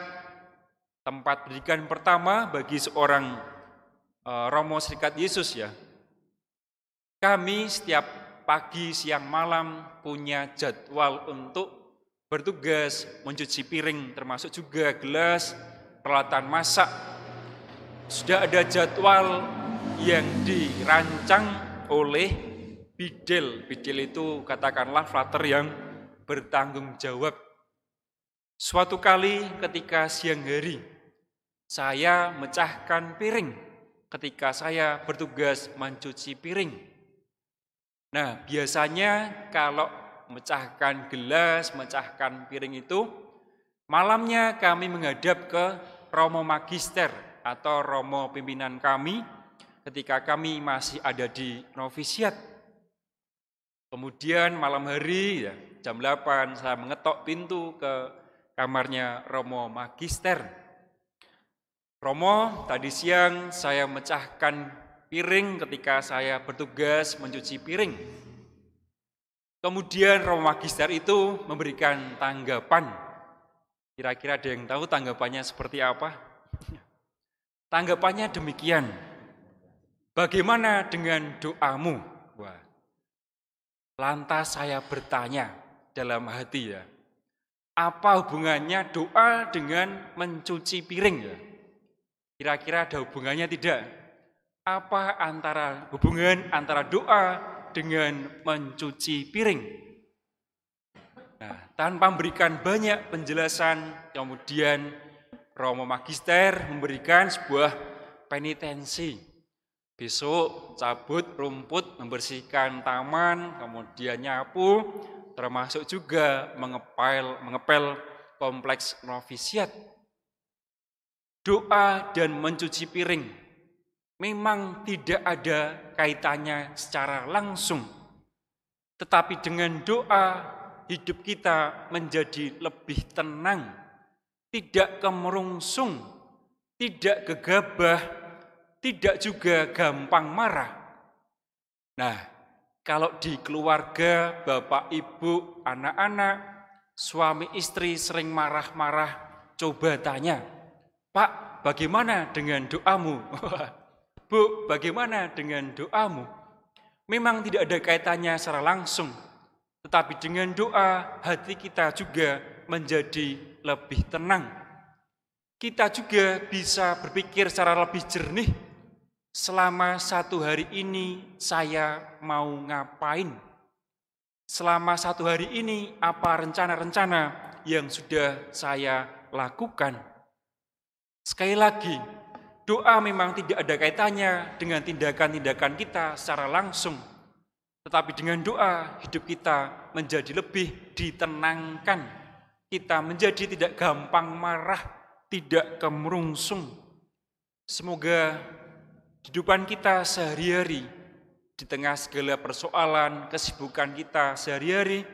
tempat pendidikan pertama bagi seorang Romo Serikat Yesus ya. Kami setiap pagi, siang, malam punya jadwal untuk bertugas mencuci piring, termasuk juga gelas, peralatan masak. Sudah ada jadwal yang dirancang oleh bidel. Bidel itu katakanlah frater yang bertanggung jawab. Suatu kali ketika siang hari, saya mecahkan piring ketika saya bertugas mencuci piring. Nah, biasanya kalau mecahkan gelas, mecahkan piring itu, malamnya kami menghadap ke Romo Magister atau Romo pimpinan kami ketika kami masih ada di novisiat. Kemudian malam hari, ya, jam 8, saya mengetok pintu ke kamarnya Romo Magister. Romo, tadi siang saya mecahkan piring ketika saya bertugas mencuci piring. Kemudian Romo Magister itu memberikan tanggapan. Kira-kira ada yang tahu tanggapannya seperti apa? Tanggapannya demikian. Bagaimana dengan doamu? Wah. Lantas saya bertanya dalam hati ya, apa hubungannya doa dengan mencuci piring ya? Kira-kira ada hubungannya tidak? Apa hubungan antara doa dengan mencuci piring? Nah, tanpa memberikan banyak penjelasan, kemudian Romo Magister memberikan sebuah penitensi. Besok cabut rumput, membersihkan taman, kemudian nyapu, termasuk juga mengepel kompleks novisiat. Doa dan mencuci piring memang tidak ada kaitannya secara langsung. Tetapi dengan doa, hidup kita menjadi lebih tenang, tidak kemerungsung, tidak gegabah, tidak juga gampang marah. Nah, kalau di keluarga, bapak, ibu, anak-anak, suami istri sering marah-marah, coba tanya, Pak, bagaimana dengan doamu? Bu, bagaimana dengan doamu? Memang tidak ada kaitannya secara langsung, tetapi dengan doa, hati kita juga menjadi lebih tenang. Kita juga bisa berpikir secara lebih jernih, selama satu hari ini saya mau ngapain? Selama satu hari ini apa rencana-rencana yang sudah saya lakukan? Sekali lagi, doa memang tidak ada kaitannya dengan tindakan-tindakan kita secara langsung. Tetapi dengan doa, hidup kita menjadi lebih ditenangkan. Kita menjadi tidak gampang marah, tidak kemerungsung. Semoga kehidupan kita sehari-hari, di tengah segala persoalan, kesibukan kita sehari-hari,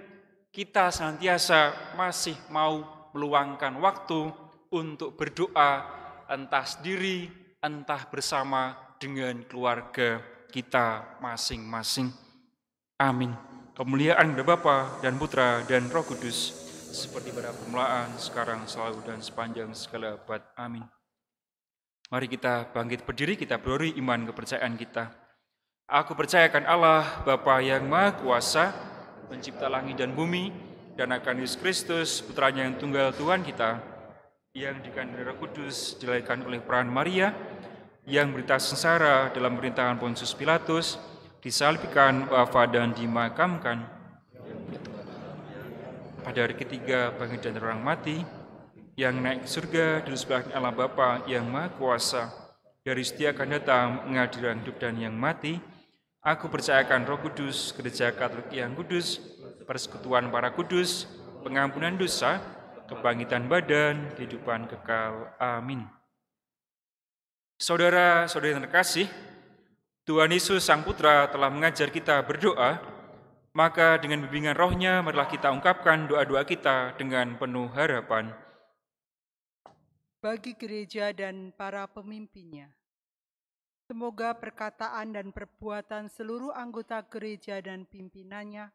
kita senantiasa masih mau meluangkan waktu untuk berdoa, entah sendiri, entah bersama dengan keluarga kita masing-masing. Amin. Kemuliaan kepada Bapa dan Putra dan Roh Kudus, seperti pada permulaan, sekarang, selalu, dan sepanjang segala abad. Amin. Mari kita bangkit berdiri, kita berori iman kepercayaan kita. Aku percayakan Allah, Bapa yang Maha Kuasa, pencipta langit dan bumi, dan akan Yesus Kristus, Putranya yang tunggal Tuhan kita, yang dikandung Roh Kudus, dilahirkan oleh peran Maria, yang berita sengsara dalam pemerintahan Pontius Pilatus, disalibkan, wafat, dan dimakamkan. Pada hari ketiga bangkit dari orang mati, yang naik ke surga dari sebelah Allah Bapa yang Maha Kuasa, dari setia akan datang mengadili yang hidup dan yang mati. Aku percayakan Roh Kudus, Gereja Katolik yang kudus, persekutuan para kudus, pengampunan dosa, kebangkitan badan, kehidupan kekal. Amin. Saudara-saudari yang terkasih, Tuhan Yesus Sang Putra telah mengajar kita berdoa, maka dengan bimbingan Roh-Nya marilah kita ungkapkan doa-doa kita dengan penuh harapan. Bagi gereja dan para pemimpinnya, semoga perkataan dan perbuatan seluruh anggota gereja dan pimpinannya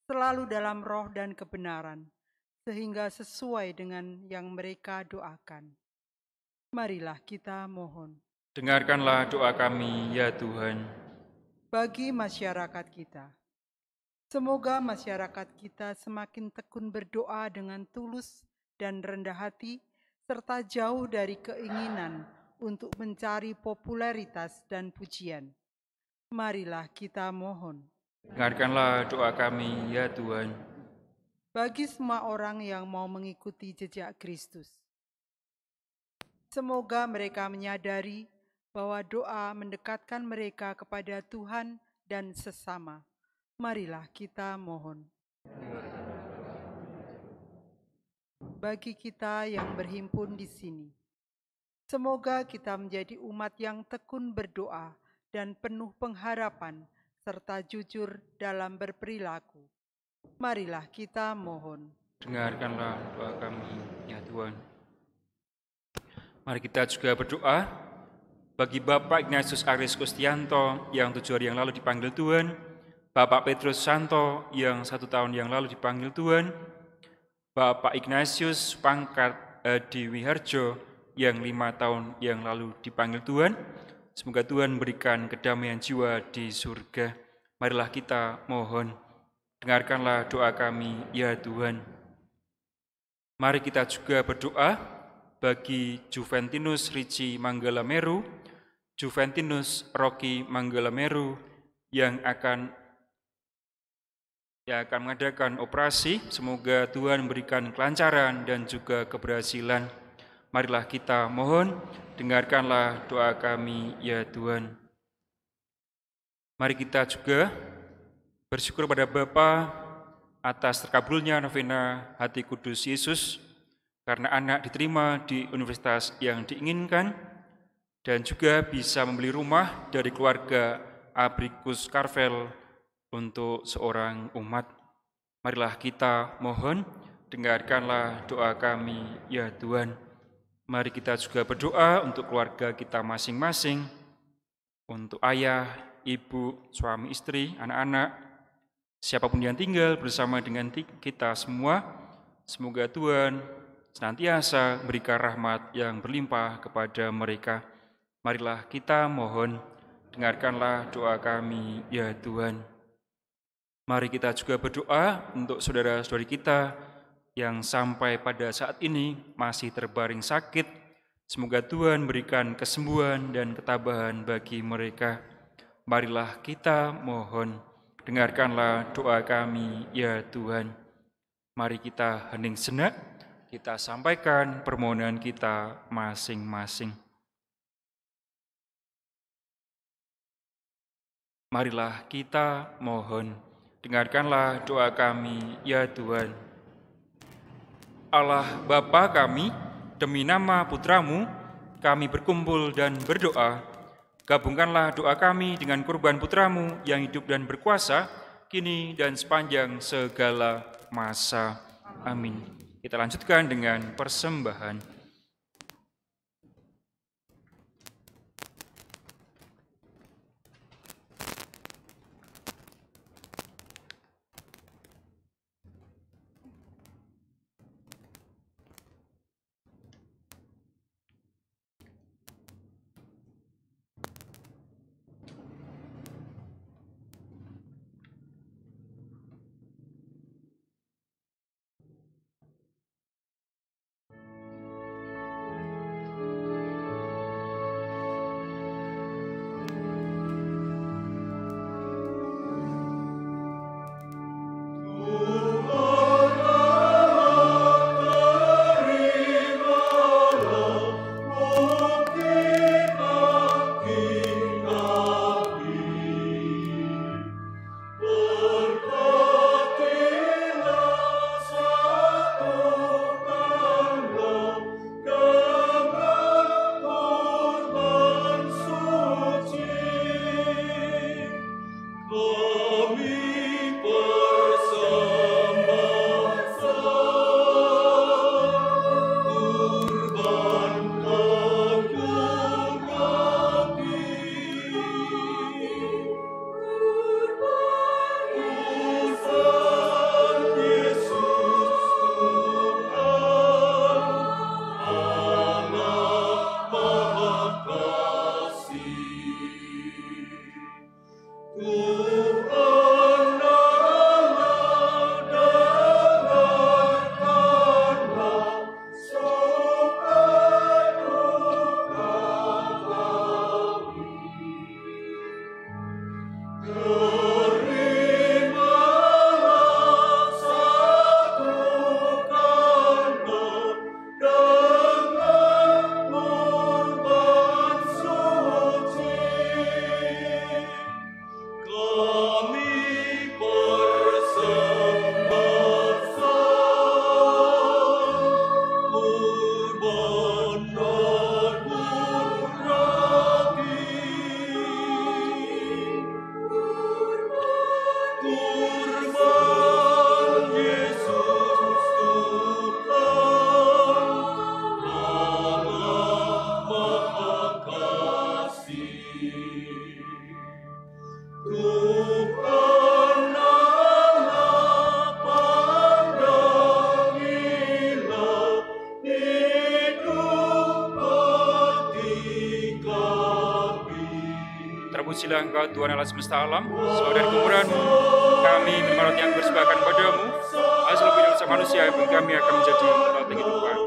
selalu dalam roh dan kebenaran, sehingga sesuai dengan yang mereka doakan. Marilah kita mohon. Dengarkanlah doa kami, ya Tuhan. Bagi masyarakat kita, semoga masyarakat kita semakin tekun berdoa dengan tulus dan rendah hati, serta jauh dari keinginan untuk mencari popularitas dan pujian. Marilah kita mohon. Dengarkanlah doa kami, ya Tuhan. Bagi semua orang yang mau mengikuti jejak Kristus, semoga mereka menyadari bahwa doa mendekatkan mereka kepada Tuhan dan sesama. Marilah kita mohon. Bagi kita yang berhimpun di sini, semoga kita menjadi umat yang tekun berdoa dan penuh pengharapan serta jujur dalam berperilaku. Marilah kita mohon. Dengarkanlah doa kami, ya Tuhan. Mari kita juga berdoa bagi Bapak Ignatius Aris Kustianto yang 7 hari yang lalu dipanggil Tuhan, Bapak Petrus Santo yang 1 tahun yang lalu dipanggil Tuhan, Bapak Ignatius Pangkat Dewi Harjo yang 5 tahun yang lalu dipanggil Tuhan. Semoga Tuhan berikan kedamaian jiwa di surga. Marilah kita mohon. Dengarkanlah doa kami, ya Tuhan. Mari kita juga berdoa bagi Juventinus Ricci Manggalameru, Juventinus Rocky Manggalameru yang akan mengadakan operasi. Semoga Tuhan memberikan kelancaran dan juga keberhasilan. Marilah kita mohon, dengarkanlah doa kami, ya Tuhan. Mari kita juga bersyukur pada Bapa atas terkabulnya novena Hati Kudus Yesus, karena anak diterima di universitas yang diinginkan, dan juga bisa membeli rumah dari keluarga Abrikus Karvel untuk seorang umat. Marilah kita mohon, dengarkanlah doa kami, ya Tuhan. Mari kita juga berdoa untuk keluarga kita masing-masing, untuk ayah, ibu, suami, istri, anak-anak, siapapun yang tinggal bersama dengan kita semua. Semoga Tuhan senantiasa berikan rahmat yang berlimpah kepada mereka. Marilah kita mohon, dengarkanlah doa kami, ya Tuhan. Mari kita juga berdoa untuk saudara-saudari kita yang sampai pada saat ini masih terbaring sakit. Semoga Tuhan berikan kesembuhan dan ketabahan bagi mereka. Marilah kita mohon, dengarkanlah doa kami, ya Tuhan. Mari kita hening sejenak, kita sampaikan permohonan kita masing-masing. Marilah kita mohon, dengarkanlah doa kami, ya Tuhan. Allah Bapa kami, demi nama Putramu, kami berkumpul dan berdoa. Gabungkanlah doa kami dengan kurban Putramu yang hidup dan berkuasa, kini dan sepanjang segala masa. Amin. Kita lanjutkan dengan persembahan. Terpujilah Engkau Tuhan Allah semesta alam, sebab dari kemurahan-Mu kami menerima roti yang bersembahkan padamu, hasil hidup dosa manusia yang kami akan menjadi roti kehidupan.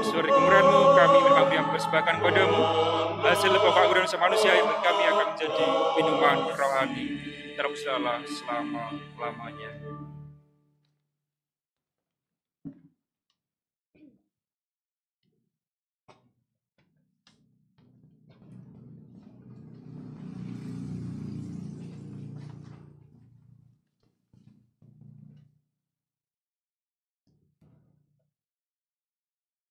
Seluruh kemurahan-Mu kami menerima yang bersembahkan padamu, hasil pokok anggur dosa manusia yang kami akan menjadi minuman rohani. Terpujilah selama-lamanya.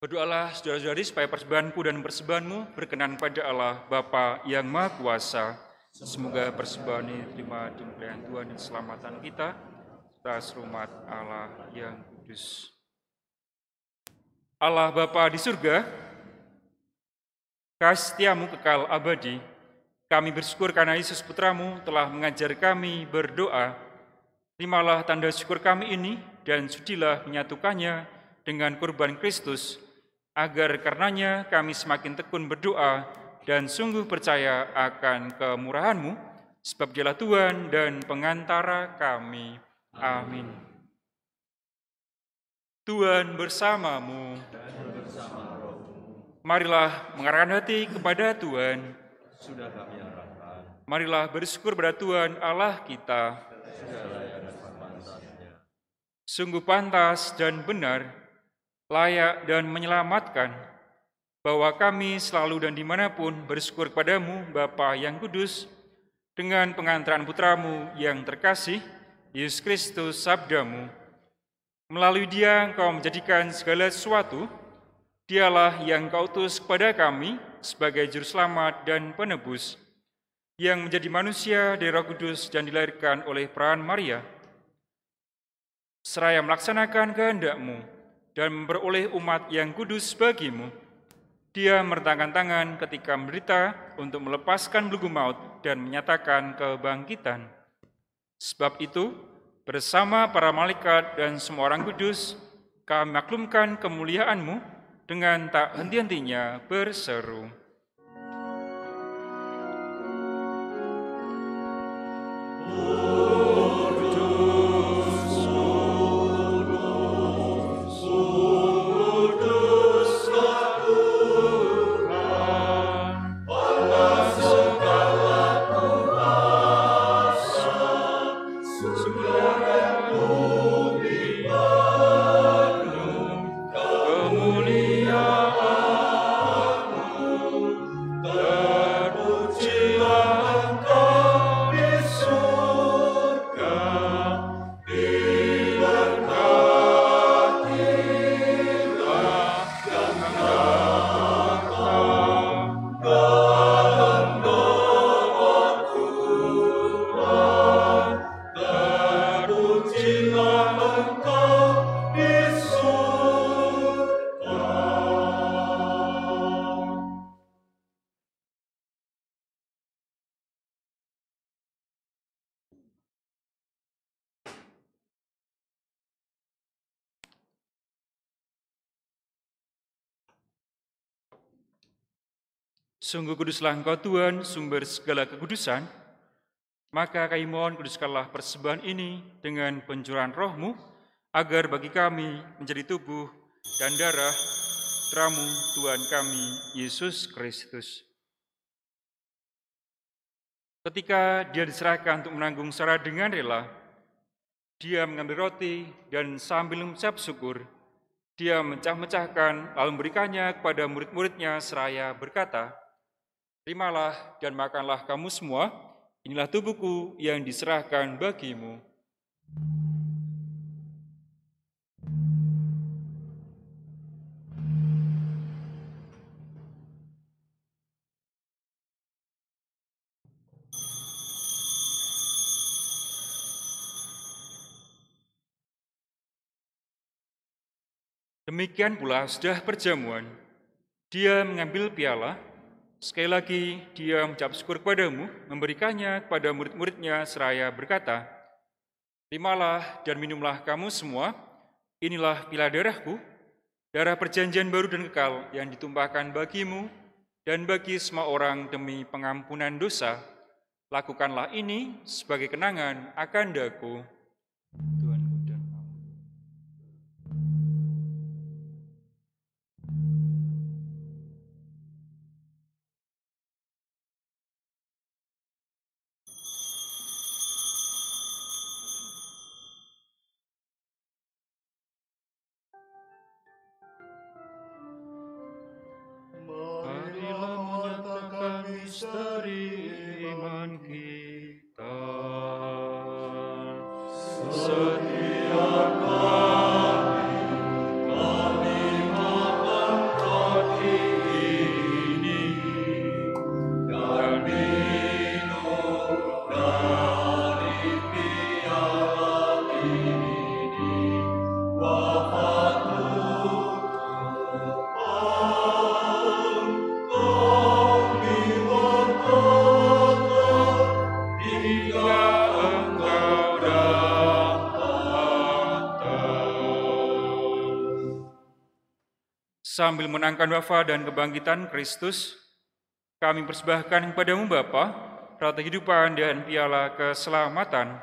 Berdoalah saudara-saudari supaya persembahanku dan persembahanmu berkenan pada Allah Bapa yang Maha Kuasa. Semoga persembahan ini diterima demi pilihan Tuhan dan keselamatan kita, serta umat Allah yang kudus. Allah Bapa di surga, kasih setiamu kekal abadi. Kami bersyukur karena Yesus Putramu telah mengajar kami berdoa. Terimalah tanda syukur kami ini dan sudilah menyatukannya dengan kurban Kristus, agar karenanya kami semakin tekun berdoa dan sungguh percaya akan kemurahan-Mu, sebab Dialah Tuhan dan pengantara kami. Amin. Tuhan bersamamu. Marilah mengarahkan hati kepada Tuhan. Sudah kami arahkan. Marilah bersyukur pada Tuhan Allah kita. Sudah layak dan pantasnya. Sungguh pantas dan benar, layak dan menyelamatkan, bahwa kami selalu dan dimanapun bersyukur kepadamu, Bapa yang kudus, dengan pengantaran putramu yang terkasih, Yesus Kristus sabdamu. Melalui Dia Engkau menjadikan segala sesuatu. Dialah yang Kau utus kepada kami sebagai juru selamat dan penebus, yang menjadi manusia dari Roh Kudus dan dilahirkan oleh perawan Maria. Seraya melaksanakan kehendak-Mu dan memperoleh umat yang kudus bagimu, Dia merentangkan tangan ketika menderita untuk melepaskan belenggu maut dan menyatakan kebangkitan. Sebab itu, bersama para malaikat dan semua orang kudus, kami maklumkan kemuliaan-Mu dengan tak henti-hentinya berseru. Sungguh kuduslah Engkau Tuhan, sumber segala kekudusan. Maka kami mohon kuduskanlah persembahan ini dengan pencurahan Roh-Mu, agar bagi kami menjadi tubuh dan darah putra-Mu Tuhan kami, Yesus Kristus. Ketika Dia diserahkan untuk menanggung secara dengan rela, Dia mengambil roti dan sambil mengucap syukur, Dia mecah-mecahkan lalu memberikannya kepada murid-muridnya seraya berkata, "Terimalah dan makanlah kamu semua, inilah tubuhku yang diserahkan bagimu." Demikian pula sudah perjamuan, Dia mengambil piala. Sekali lagi Dia mengucap syukur kepadamu, memberikannya kepada murid-muridnya seraya berkata, "Terimalah dan minumlah kamu semua, inilah piala darahku, darah perjanjian baru dan kekal yang ditumpahkan bagimu dan bagi semua orang demi pengampunan dosa. Lakukanlah ini sebagai kenangan akan daku." Tuhanku dan kamu. Marilah menyatakan misteri iman kita. Setiap kami makan roti ini dan minum dari piala ini, wafat-Mu Sambil menangkan wafat dan kebangkitan Kristus, kami persembahkan kepada-Mu Bapa, roti kehidupan dan piala keselamatan.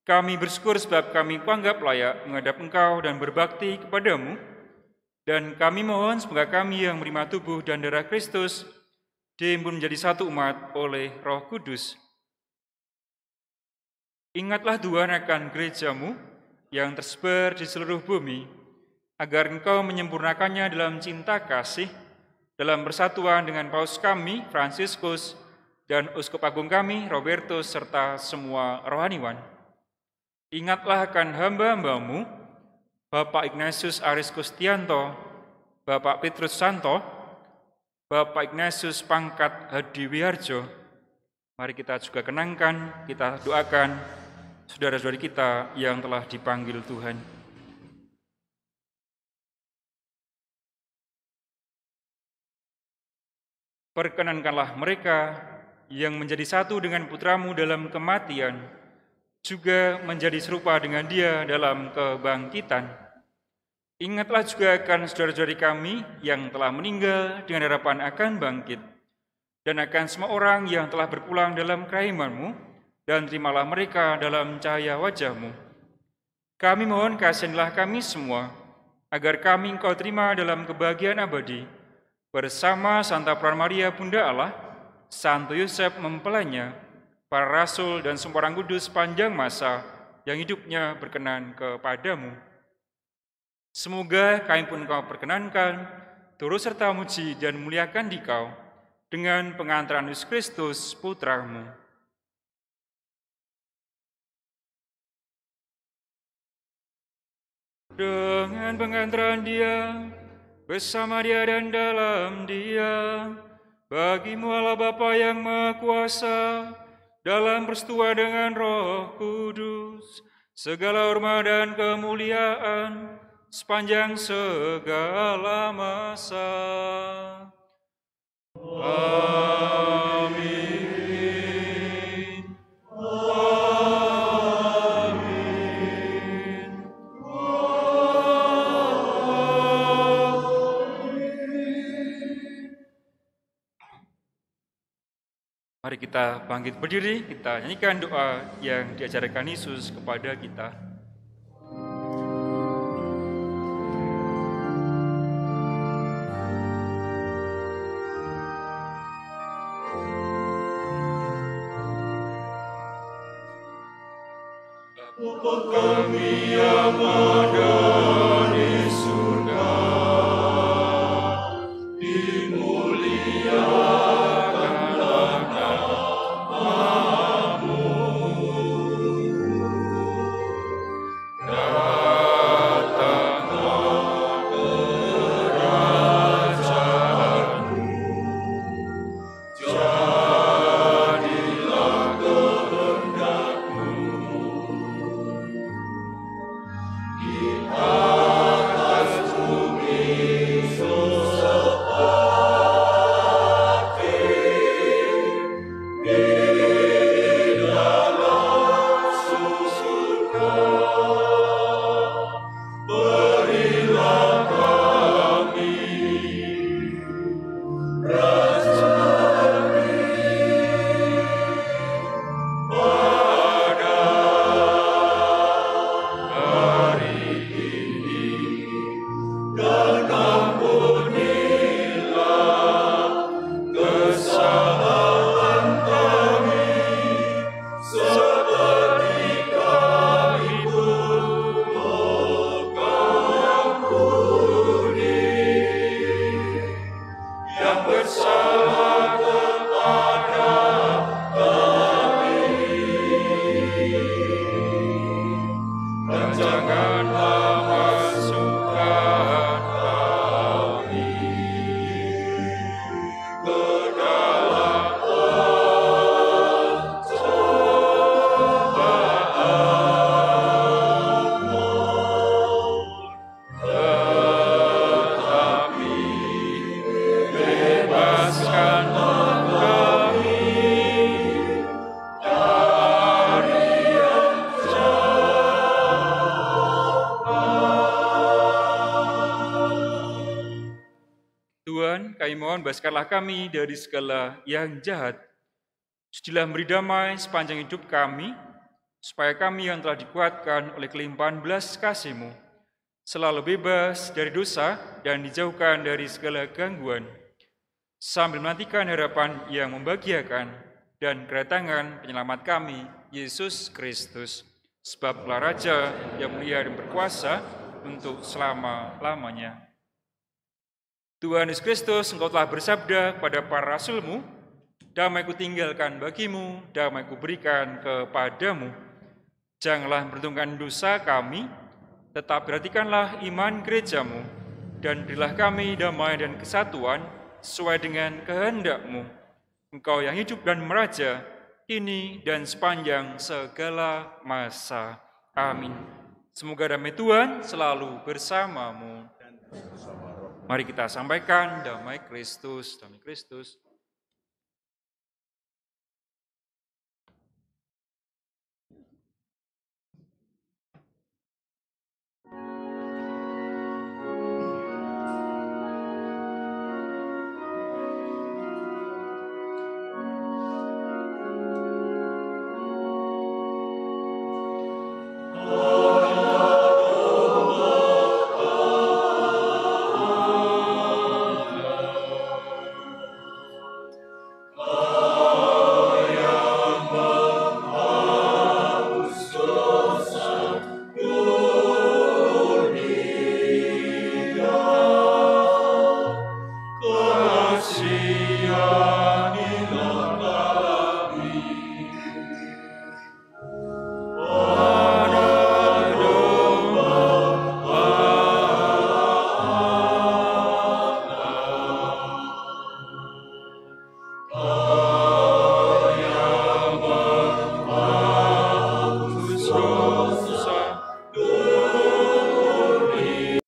Kami bersyukur sebab kami kuanggap layak menghadap Engkau dan berbakti kepadamu. Dan kami mohon semoga kami yang menerima tubuh dan darah Kristus dihimpun menjadi satu umat oleh Roh Kudus. Ingatlah Tuhan akan gerejamu yang tersebar di seluruh bumi, agar Engkau menyempurnakannya dalam cinta kasih, dalam persatuan dengan Paus kami, Fransiskus, dan Uskup Agung kami, Robertus, serta semua rohaniwan. Ingatlah akan hamba-hambamu, Bapak Ignatius Aris Kustianto, Bapak Petrus Santo, Bapak Ignatius Pangkat Hadi Wiharjo. Mari kita juga kenangkan, kita doakan saudara-saudari kita yang telah dipanggil Tuhan. Perkenankanlah mereka yang menjadi satu dengan putramu dalam kematian, juga menjadi serupa dengan dia dalam kebangkitan. Ingatlah juga akan saudara-saudari kami yang telah meninggal dengan harapan akan bangkit, dan akan semua orang yang telah berpulang dalam kerahiman-Mu, dan terimalah mereka dalam cahaya wajah-Mu. Kami mohon kasihanlah kami semua, agar kami Engkau terima dalam kebahagiaan abadi, bersama Santa Peran Maria Bunda Allah, Santo Yosef mempelainya, para rasul dan semua orang kudus sepanjang masa yang hidupnya berkenan kepadamu. Semoga kami pun Engkau perkenankan, turut serta muji dan muliakan Dikau dengan pengantaran Yesus Kristus, Putra-Mu. Dengan pengantaran Dia, bersama Dia dan dalam Dia, bagi-Mu Allah Bapa yang Maha Kuasa, dalam persekutuan dengan Roh Kudus, segala hormat dan kemuliaan sepanjang segala masa. Amin. Amin. Mari kita bangkit berdiri, kita nyanyikan doa yang diajarkan Yesus kepada kita. Bapa kami yang ada di surga, dimuliakanlah nama-Mu. Datanglah kerajaan-Mu, jadilah kehendak-Mu di atas bumi seperti di dalam surga. Berilah kami rezeki pada hari ini, dan ampunilah kesalahan kami, seperti kami pun mengampuni yang bersalah kepada kami. Dan janganlah masukkan kami ke dalam pencobaan, tetapi bebaskanlah kami dari yang jahat. Tuhan, kami mohon bebaskanlah kami dari segala yang jahat, Sudilah memberi damai sepanjang hidup kami, supaya kami yang telah dikuatkan oleh kelimpahan belas kasih-Mu, selalu bebas dari dosa dan dijauhkan dari segala gangguan, sambil menantikan harapan yang membahagiakan dan kedatangan penyelamat kami, Yesus Kristus, sebab Allah Raja yang mulia dan berkuasa untuk selama-lamanya. Tuhan Yesus Kristus, Engkau telah bersabda kepada para rasul-Mu, damai ku tinggalkan bagimu, damai ku berikan kepadamu. Janganlah memperhitungkan dosa kami, tetap perhatikanlah iman gereja-Mu, dan berilah kami damai dan kesatuan sesuai dengan kehendak-Mu. Engkau yang hidup dan meraja, kini dan sepanjang segala masa. Amin. Semoga damai Tuhan selalu bersamamu. Mari kita sampaikan damai Kristus, damai Kristus. kasih